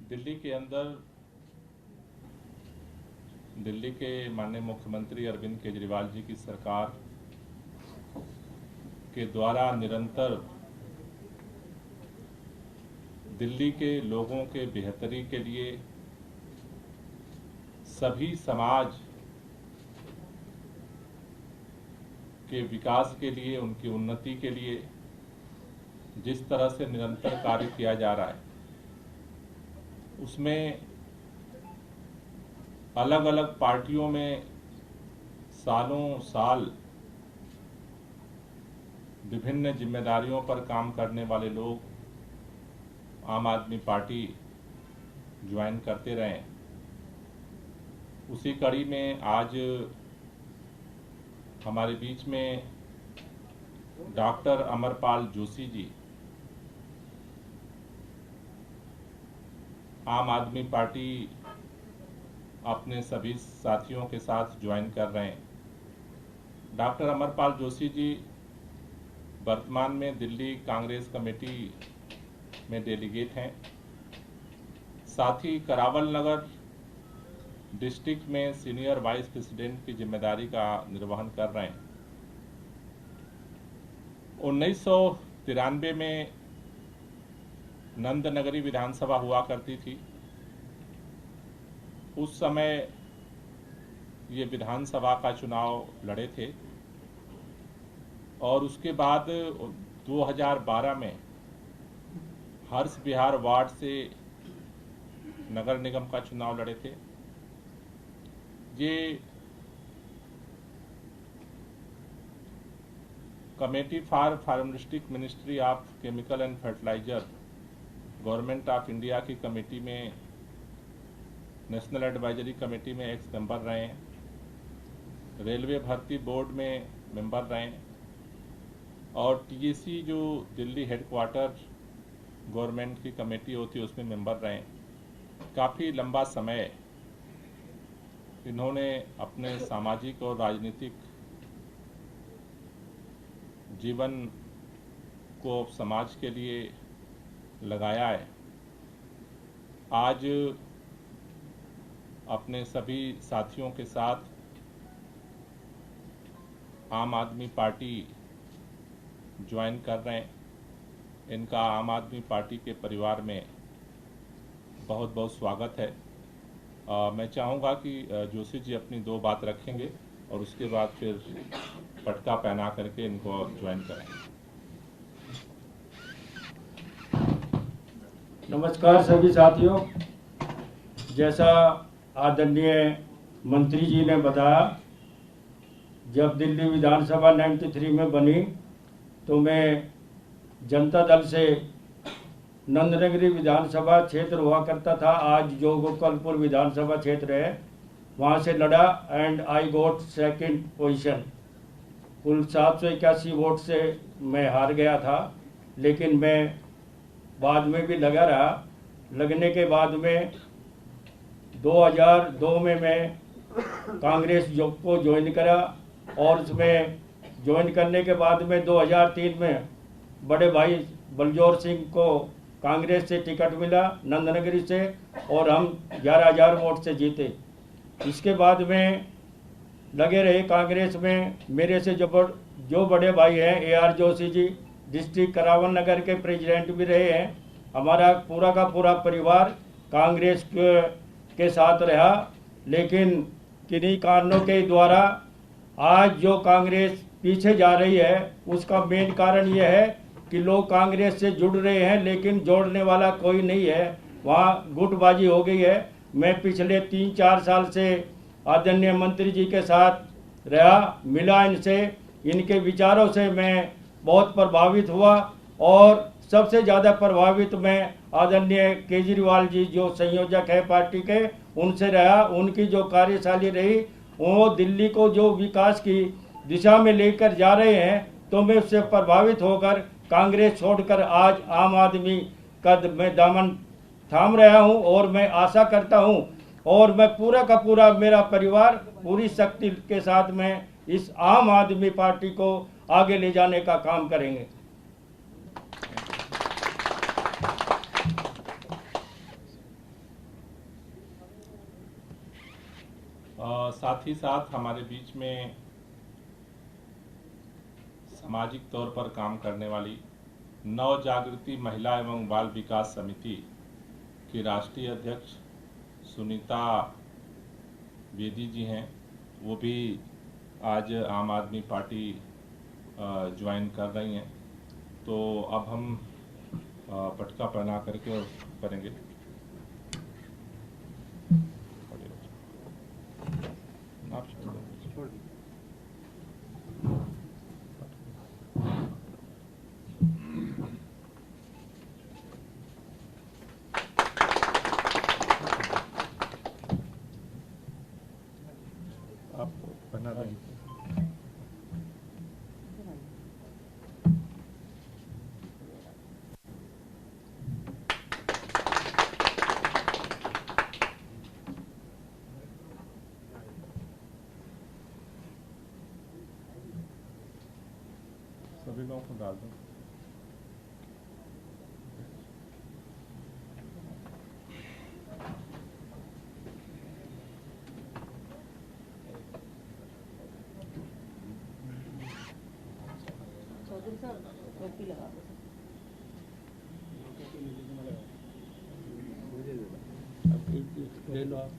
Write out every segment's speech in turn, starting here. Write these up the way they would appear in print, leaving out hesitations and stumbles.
दिल्ली के अंदर दिल्ली के माननीय मुख्यमंत्री अरविंद केजरीवाल जी की सरकार के द्वारा निरंतर दिल्ली के लोगों के बेहतरी के लिए, सभी समाज के विकास के लिए, उनकी उन्नति के लिए जिस तरह से निरंतर कार्य किया जा रहा है, उसमें अलग अलग पार्टियों में सालों साल विभिन्न जिम्मेदारियों पर काम करने वाले लोग आम आदमी पार्टी ज्वाइन करते रहे। उसी कड़ी में आज हमारे बीच में डॉक्टर अमरपाल जोशी जी आम आदमी पार्टी अपने सभी साथियों के साथ ज्वाइन कर रहे हैं। डॉक्टर अमरपाल जोशी जी वर्तमान में दिल्ली कांग्रेस कमेटी में डेलीगेट हैं, साथ ही करावल नगर डिस्ट्रिक्ट में सीनियर वाइस प्रेसिडेंट की जिम्मेदारी का निर्वहन कर रहे हैं। 1993 में नंदनगरी विधानसभा हुआ करती थी। उस समय ये विधानसभा का चुनाव लड़े थे और उसके बाद 2012 में हर्ष बिहार वार्ड से नगर निगम का चुनाव लड़े थे। ये committee for pharmaceutical ministry of chemical and fertiliser government of India की कमेटी में, नेशनल एडवाइजरी कमेटी में एक्स मेंबर रहे हैं, रेलवे भर्ती बोर्ड में मेंबर रहे हैं और टीएसी जो दिल्ली हेडक्वार्टर गवर्नमेंट की कमेटी होती है उसमें मेंबर रहे हैं। काफ़ी लंबा समय इन्होंने अपने सामाजिक और राजनीतिक जीवन को समाज के लिए लगाया है। आज अपने सभी साथियों के साथ आम आदमी पार्टी ज्वाइन कर रहे हैं। इनका आम आदमी पार्टी के परिवार में बहुत बहुत स्वागत है। मैं चाहूँगा कि जोशी जी अपनी 2 बात रखेंगे और उसके बाद फिर पटका पहना करके इनको ज्वाइन करेंगे। नमस्कार सभी साथियों। जैसा आदरणीय मंत्री जी ने बताया, जब दिल्ली विधानसभा 93 में बनी तो मैं जनता दल से नंदनगरी विधानसभा क्षेत्र हुआ करता था, आज जो गोपालपुर विधानसभा क्षेत्र है, वहाँ से लड़ा and I got second position. कुल 781 वोट से मैं हार गया था, लेकिन मैं बाद में भी लगा रहा। लगने के बाद में 2002 में मैं कांग्रेस को ज्वाइन करा और उसमें ज्वाइन करने के बाद में 2003 में बड़े भाई बलजोर सिंह को कांग्रेस से टिकट मिला नंदनगरी से और हम 11,000 वोट से जीते। इसके बाद में लगे रहे कांग्रेस में। मेरे से जो बड़े भाई हैं AR जोशी जी डिस्ट्रिक्ट करावल नगर के प्रेसिडेंट भी रहे हैं। हमारा पूरा का पूरा परिवार कांग्रेस के साथ रहा, लेकिन किन्हीं कारणों के द्वारा आज जो कांग्रेस पीछे जा रही है उसका मेन कारण यह है कि लोग कांग्रेस से जुड़ रहे हैं लेकिन जोड़ने वाला कोई नहीं है। वहाँ गुटबाजी हो गई है। मैं पिछले 3-4 साल से आदरणीय मंत्री जी के साथ रहा, मिला इनसे, इनके विचारों से मैं बहुत प्रभावित हुआ और सबसे ज़्यादा प्रभावित मैं आदरणीय केजरीवाल जी जो संयोजक है पार्टी के, उनसे रहा। उनकी जो कार्यशैली रही वो दिल्ली को जो विकास की दिशा में लेकर जा रहे हैं, तो मैं उससे प्रभावित होकर कांग्रेस छोड़कर आज आम आदमी का मैं दामन थाम रहा हूं और मैं आशा करता हूं और मैं पूरा का पूरा मेरा परिवार पूरी शक्ति के साथ में इस आम आदमी पार्टी को आगे ले जाने का काम करेंगे। साथ ही साथ हमारे बीच में सामाजिक तौर पर काम करने वाली नव जागृति महिला एवं बाल विकास समिति की राष्ट्रीय अध्यक्ष सुनीता बेदी जी हैं, वो भी आज आम आदमी पार्टी ज्वाइन कर रही हैं। तो अब हम पटका पहना करके और करेंगे। आप छोड़ दीजिए। आप पहना देंगे। सभी लोगों को डाल दो। चौधरी साहब टोपी लगा दो। ले लो आप।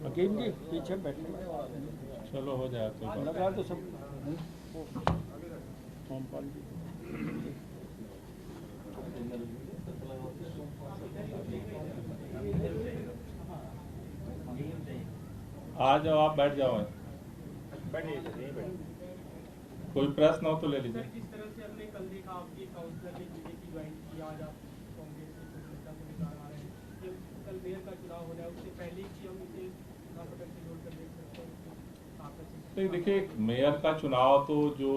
हकीम जी पीछे बैठे। चलो हो जाए कोई बात लगा तो सब सोमपाल जी। आ जाओ, आप बैठ जाओ। बैठिए। कोई प्रश्न हो तो ले लीजिए। जिस तरह से हमने कल देखा आपकी काउंसलर ने बीजेपी ज्वाइन किया, आज आप कांग्रेस से नेता को निकाल आ रहे हैं। ये कल मेयर का चुनाव होना है, उससे पहले कि हम इसे नापटक से जोड़कर देख सकते हैं। नहीं, देखिए, मेयर का चुनाव तो जो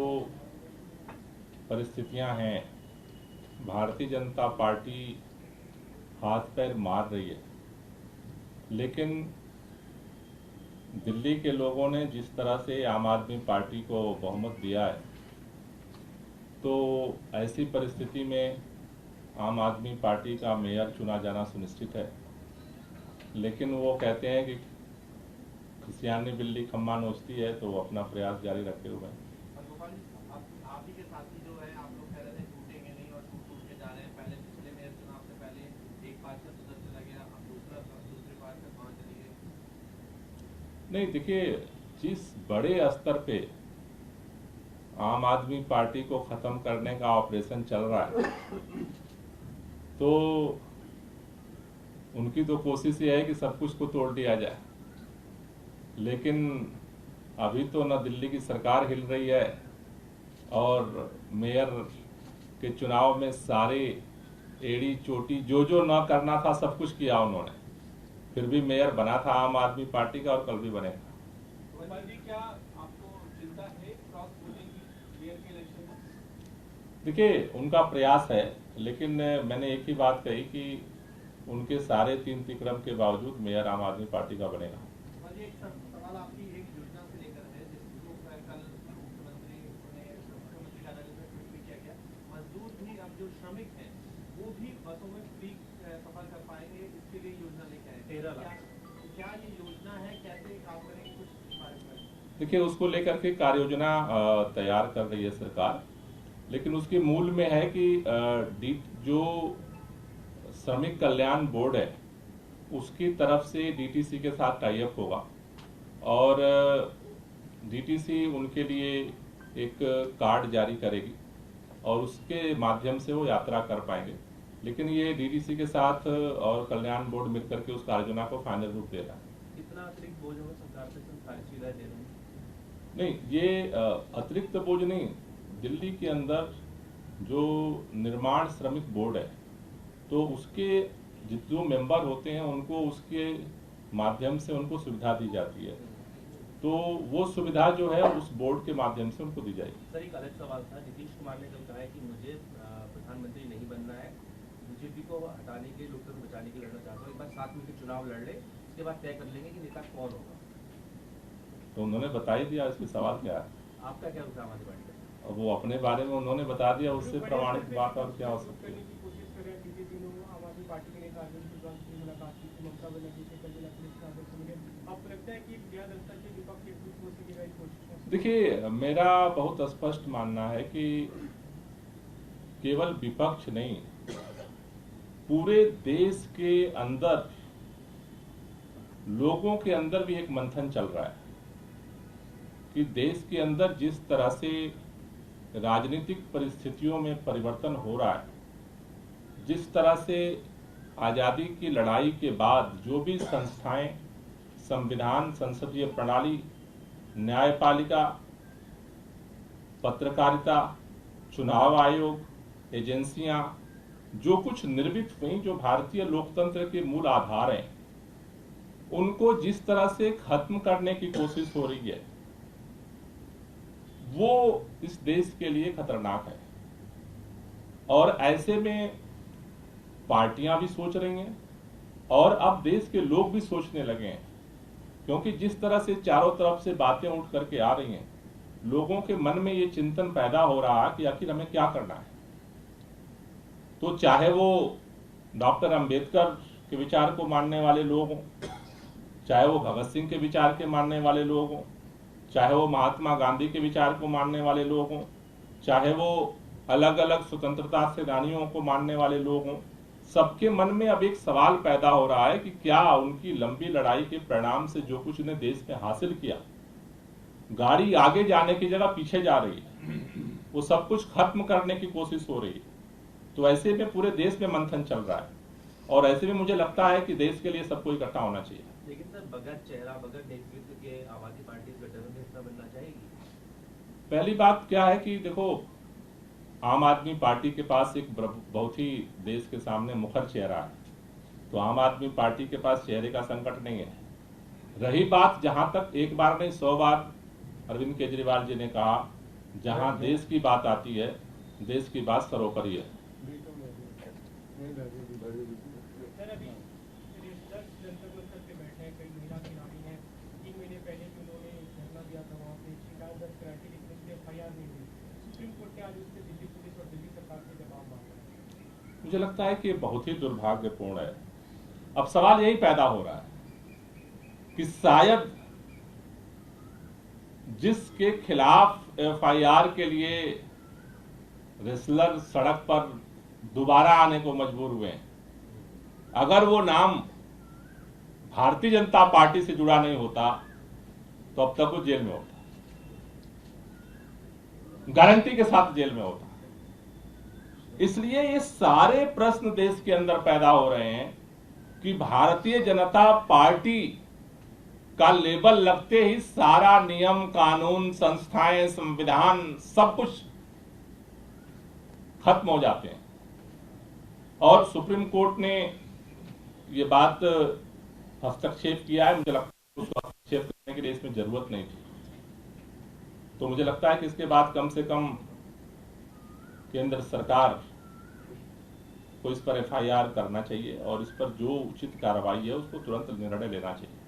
परिस्थितियां हैं, भारतीय जनता पार्टी हाथ पैर मार रही है, लेकिन दिल्ली के लोगों ने जिस तरह से आम आदमी पार्टी को बहुमत दिया है, तो ऐसी परिस्थिति में आम आदमी पार्टी का मेयर चुना जाना सुनिश्चित है। लेकिन वो कहते हैं कि सियानी बिल्ली खम्मा नोचती है, तो वो अपना प्रयास जारी रखे हुए हैं। आप ही के साथी जो है, आप लोग कह रहे थे टूटेंगे नहीं और टूट के जा रहे हैं। पहले पिछले मेयर चुनाव से पहले एक पार्षद उधर चला गया, अब दूसरे पार्षद वहाँ चली गई। नहीं, देखिए, जिस बड़े स्तर पे आम आदमी पार्टी को खत्म करने का ऑपरेशन चल रहा है, तो उनकी तो कोशिश ये है कि सब कुछ को तोड़ दिया जाए। लेकिन अभी तो न दिल्ली की सरकार हिल रही है, और मेयर के चुनाव में सारे एड़ी चोटी जो न करना था सब कुछ किया उन्होंने, फिर भी मेयर बना था आम आदमी पार्टी का, और कल भी बनेगा। गोपाल जी, क्या आपको चिंता है क्रॉस वोटिंग की मेयर के इलेक्शन में? देखिए, उनका प्रयास है, लेकिन मैंने एक ही बात कही कि उनके सारे 3 तिक्रम के बावजूद मेयर आम आदमी पार्टी का बनेगा। एक सवाल आपकी एक योजना से लेकर है, जिसको कल मुख्यमंत्री कार्यालय में ट्वीट भी किया गया। मजदूर भी अब जो श्रमिक हैं वो भी बसों में फ्री सफर कर पाएंगे, इसके लिए योजना लेके आए। 13 लाख क्या ये योजना है, कैसे काम करेंगे, कुछ बारे में? देखिए, उसको लेकर के कार्य योजना तैयार कर रही है सरकार, लेकिन उसके मूल में है कि जो श्रमिक कल्याण बोर्ड है उसकी तरफ से डीटीसी के साथ टाई अप होगा, और डीटीसी उनके लिए एक कार्ड जारी करेगी, और उसके माध्यम से वो यात्रा कर पाएंगे। लेकिन ये डीटीसी के साथ और कल्याण बोर्ड मिलकर के उस कार्य योजना को फाइनल रूप दे रहा है। कितना अतिरिक्त बोझ होगा सरकार से, सारी सुविधाएं दे रहे हैं? नहीं, ये अतिरिक्त बोझ नहीं। दिल्ली के अंदर जो निर्माण श्रमिक बोर्ड है, तो उसके जो मेंबर होते हैं उनको उसके माध्यम से उनको सुविधा दी जाती है, तो वो सुविधा जो है उस बोर्ड के माध्यम से उनको दी जाएगी। सर, एक अलग सवाल था। नीतीश कुमार ने कल कहा है कि मुझे प्रधानमंत्री नहीं बनना है, बीजेपी को हटाने के लिए, लोकतंत्र बचाने के लिए लड़ना चाहता हूँ। एक बार साथ मिलकर चुनाव लड़ ले, उसके बाद तय कर लेंगे कि नेता कौन होगा। तो उन्होंने बता ही दिया, इसमें सवाल क्या है। आपका क्या रुख है आम आदमी पार्टी का? और वो अपने बारे में उन्होंने बता दिया, उससे प्रमाणित बात और क्या हो सकती है। करने की कोशिश कर रहे हैं। बीते दिनों आम आदमी पार्टी के नेता अरविंद केजरीवाल से मुलाकात की थी, ममता बनर्जी से कल जिला पुलिस कांग्रेस से मिले। आपको लगता है कि बेहद अंतर से विपक्ष एकजुट हो सकेगा इस कोशिश में? देखिए, मेरा बहुत स्पष्ट मानना है कि केवल विपक्ष नहीं, पूरे देश के अंदर लोगों के अंदर भी एक मंथन चल रहा है कि देश के अंदर जिस तरह से राजनीतिक परिस्थितियों में परिवर्तन हो रहा है, जिस तरह से आज़ादी की लड़ाई के बाद जो भी संस्थाएं, संविधान, संसदीय प्रणाली, न्यायपालिका, पत्रकारिता, चुनाव आयोग, एजेंसियां, जो कुछ निर्मित हुई, जो भारतीय लोकतंत्र के मूल आधार हैं, उनको जिस तरह से खत्म करने की कोशिश हो रही है, वो इस देश के लिए खतरनाक है। और ऐसे में पार्टियां भी सोच रही हैं और अब देश के लोग भी सोचने लगे हैं, क्योंकि जिस तरह से चारों तरफ से बातें उठ करके आ रही हैं, लोगों के मन में ये चिंतन पैदा हो रहा है कि आखिर हमें क्या करना है। तो चाहे वो डॉक्टर अंबेडकर के विचार को मानने वाले लोग हों, चाहे वो भगत सिंह के विचार के मानने वाले लोग हों, चाहे वो महात्मा गांधी के विचार को मानने वाले लोग हों, चाहे वो अलग अलग स्वतंत्रता सेनानियों को मानने वाले लोग हों, सबके मन में अब एक सवाल पैदा हो रहा है कि क्या उनकी लंबी लड़ाई के परिणाम से जो कुछ उन्हें देश में हासिल किया, गाड़ी आगे जाने की जगह पीछे जा रही है, वो सब कुछ खत्म करने की कोशिश हो रही है। तो ऐसे में पूरे देश में मंथन चल रहा है और ऐसे में मुझे लगता है कि देश के लिए सबको इकट्ठा होना चाहिए। लेकिन सर, बगैर चेहरा, बगैर नेतृत्व के आम आदमी पार्टी इस गठबंधन में हिस्सा बनना चाहेगी? पहली बात क्या है कि देखो, आम आदमी पार्टी के पास एक बहुत ही देश के सामने मुखर चेहरा है, तो आम आदमी पार्टी के पास चेहरे का संकट नहीं है। रही बात, जहां तक एक बार नहीं 100 बार अरविंद केजरीवाल जी ने कहा, जहां देश की बात आती है, देश की बात सर्वोपरि है। सर, अभी 10 जंतर मंतर पे बैठे हैं, कई महिला खिलाड़ी हैं। 3 महीने पहले भी उन्होंने धरना दिया था, वहाँ पे शिकायत दर्ज कराई थी, लेकिन उसकी FIR नहीं हुई। सुप्रीम कोर्ट ने आज उससे दिल्ली पुलिस और दिल्ली सरकार से जवाब मांगा है। मुझे लगता है कि ये बहुत ही दुर्भाग्यपूर्ण है। अब सवाल यही पैदा हो रहा है कि शायद जिसके खिलाफ FIR के लिए रेसलर सड़क पर दोबारा आने को मजबूर हुए हैं, अगर वो नाम भारतीय जनता पार्टी से जुड़ा नहीं होता तो अब तक वो जेल में होता, गारंटी के साथ जेल में होता। इसलिए ये सारे प्रश्न देश के अंदर पैदा हो रहे हैं कि भारतीय जनता पार्टी का लेबल लगते ही सारा नियम, कानून, संस्थाएं, संविधान, सब कुछ खत्म हो जाते हैं। और सुप्रीम कोर्ट ने ये बात हस्तक्षेप किया है, मुझे लगता है उसको हस्तक्षेप करने के लिए इसमें जरूरत नहीं थी। तो मुझे लगता है कि इसके बाद कम से कम केंद्र सरकार को इस पर FIR करना चाहिए और इस पर जो उचित कार्रवाई है उसको तुरंत निर्णय लेना चाहिए।